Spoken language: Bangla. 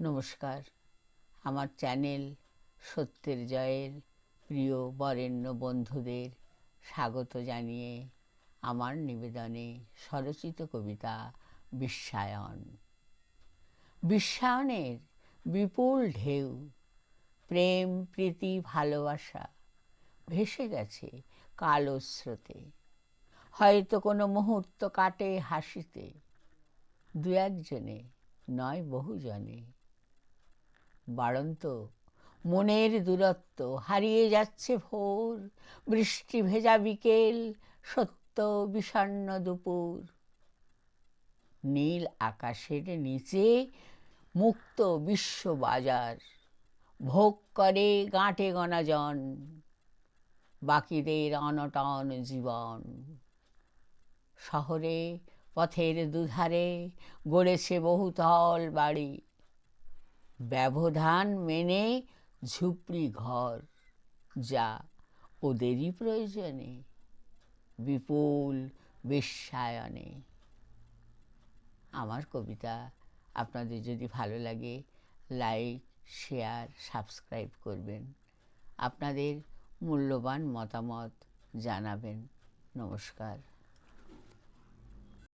নমস্কার। আমার চ্যানেল সত্যের জয়ের প্রিয় বরেণ্য বন্ধুদের স্বাগত জানিয়ে আমার নিবেদনে স্বরচিত কবিতা বিশ্বায়ন। বিশ্বায়নের বিপুল ঢেউ, প্রেম প্রীতি ভালোবাসা ভেসে গেছে কালো স্রোতে। হয়তো কোনো মুহূর্ত কাটে হাসিতে, দু একজনে নয় বহুজনে। বাড়ন্ত মনের দূরত্ব হারিয়ে যাচ্ছে ভোর, বৃষ্টি ভেজা বিকেল, সত্য বিষণ্ণ দুপুর। নীল আকাশের নিচে মুক্ত বিশ্ব বাজার, ভোগ করে গাঁটে গণা জন, বাকিদের অনটন জীবন। শহরে পথের দুধারে গড়েছে বহুতল বাড়ি, ব্যবধান মেনে ঝুপড়ি ঘর, যা ওদেরই প্রয়োজনে বিপুল বিশ্বায়নে। আমার কবিতা আপনাদের যদি ভালো লাগে লাইক, শেয়ার, সাবস্ক্রাইব করবেন। আপনাদের মূল্যবান মতামত জানাবেন। নমস্কার।